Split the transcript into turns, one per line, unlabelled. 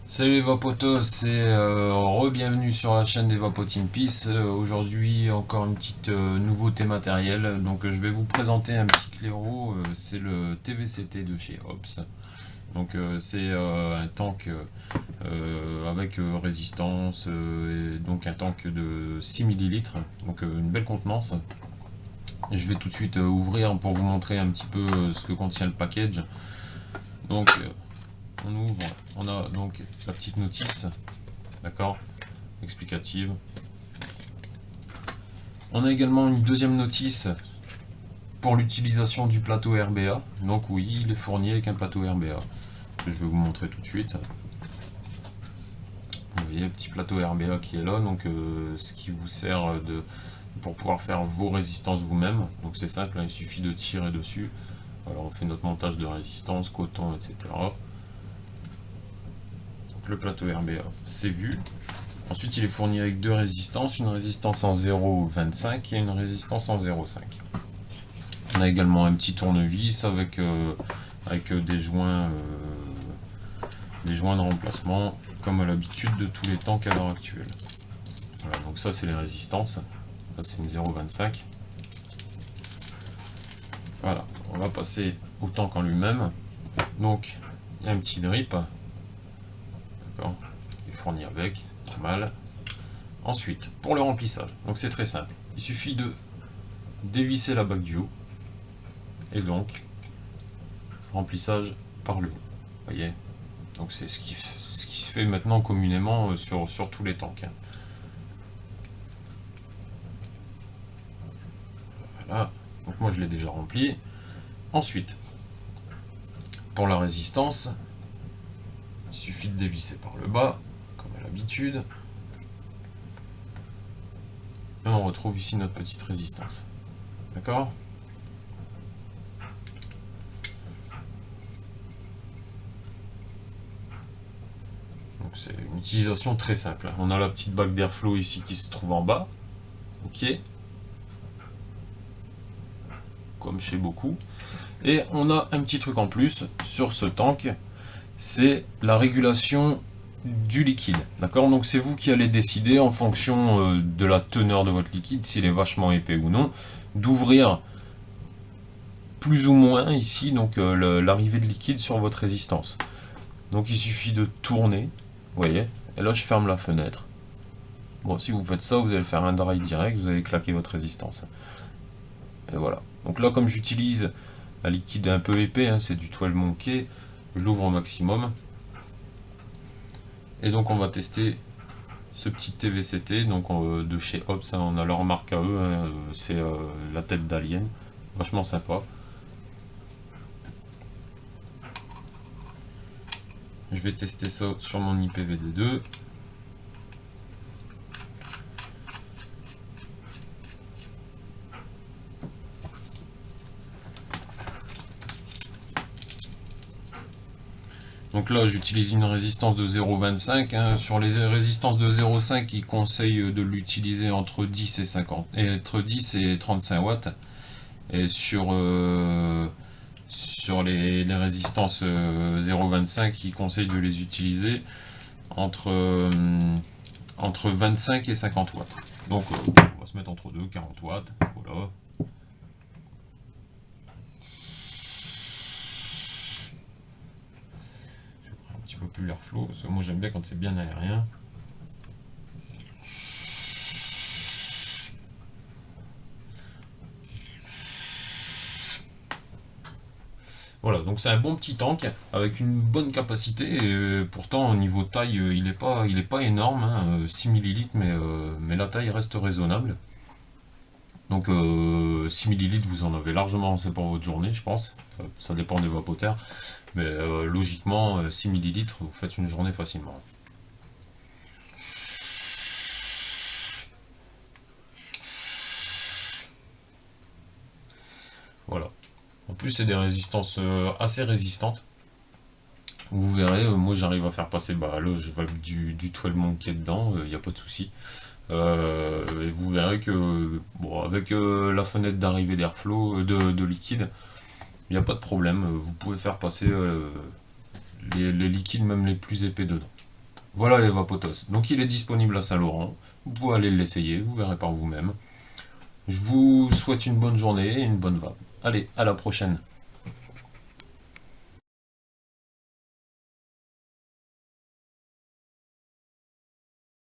Salut les vapotos et re-bienvenue sur la chaîne des Vapoting Peace. Aujourd'hui encore une petite nouveauté matérielle. Donc je vais vous présenter un petit claireau, c'est le TVCT de chez Ops. Donc c'est un tank avec résistance, et donc un tank de 6 millilitres, donc une belle contenance. Et je vais tout de suite ouvrir pour vous montrer un petit peu ce que contient le package. Donc on ouvre, on a donc la petite notice, d'accord, explicative. On a également une deuxième notice pour l'utilisation du plateau RBA. Donc oui, il est fourni avec un plateau RBA. Je vais vous montrer tout de suite. Vous voyez, le petit plateau RBA qui est là, donc ce qui vous sert pour pouvoir faire vos résistances vous-même. Donc c'est simple, hein, il suffit de tirer dessus. Alors on fait notre montage de résistance, coton, etc. Le plateau RBA, c'est vu. Ensuite, il est fourni avec deux résistances, une résistance en 0,25 et une résistance en 0,5. On a également un petit tournevis avec des joints de remplacement, comme à l'habitude de tous les tanks à l'heure actuelle. Voilà, donc ça c'est les résistances. Là c'est une 0,25. Voilà, on va passer au tank en lui-même. Donc, il y a un petit drip. Il est fourni avec, normal. Ensuite, pour le remplissage, donc c'est très simple. Il suffit de dévisser la bague du haut et donc remplissage par le haut. Vous voyez, donc c'est ce qui se fait maintenant communément sur tous les tanks. Voilà, donc moi je l'ai déjà rempli. Ensuite, pour la résistance, il suffit de dévisser par le bas, comme à l'habitude. Et on retrouve ici notre petite résistance. D'accord ? Donc c'est une utilisation très simple. On a la petite bague d'airflow ici qui se trouve en bas. Ok. Comme chez beaucoup. Et on a un petit truc en plus sur ce tank, c'est la régulation du liquide. D'accord ? Donc c'est vous qui allez décider en fonction de la teneur de votre liquide, s'il est vachement épais ou non, d'ouvrir plus ou moins ici donc l'arrivée de liquide sur votre résistance. Donc il suffit de tourner, vous voyez, et là je ferme la fenêtre. Bon, si vous faites ça, vous allez faire un dry direct, vous allez claquer votre résistance. Et voilà. Donc là, comme j'utilise un liquide un peu épais, hein, c'est du 12 Monkey, je l'ouvre au maximum. Et donc on va tester ce petit TVCT, donc de chez Ops, hein, on a leur marque à eux, hein, c'est la tête d'alien, vachement sympa. Je vais tester ça sur mon IPVD2. Donc là j'utilise une résistance de 0,25. Hein. Sur les résistances de 0,5, ils conseillent de l'utiliser entre 10 et 50, entre 10 et 35 watts. Et sur les résistances 0,25, ils conseillent de les utiliser entre 25 et 50 watts. Donc on va se mettre entre 2, 40 watts. Voilà. Un petit peu plus l'airflow, parce que moi j'aime bien quand c'est bien aérien. Voilà, donc c'est un bon petit tank avec une bonne capacité. Et pourtant, au niveau taille, il est pas énorme, hein, 6 millilitres, mais la taille reste raisonnable. Donc 6 millilitres, vous en avez largement assez pour votre journée, je pense. Enfin, ça dépend des vapoteurs. Mais logiquement, 6 millilitres, vous faites une journée facilement. Voilà. En plus, c'est des résistances assez résistantes. Vous verrez, moi j'arrive à faire passer, bah là je valve du 12 Monkey dedans, il n'y a pas de souci. Et vous verrez que, bon, avec la fenêtre d'arrivée d'airflow, de liquide, il n'y a pas de problème, vous pouvez faire passer les liquides même les plus épais dedans. Voilà les Vapotos. Donc il est disponible à Saint-Laurent. Vous pouvez aller l'essayer, vous verrez par vous-même. Je vous souhaite une bonne journée et une bonne vape. Allez, à la prochaine.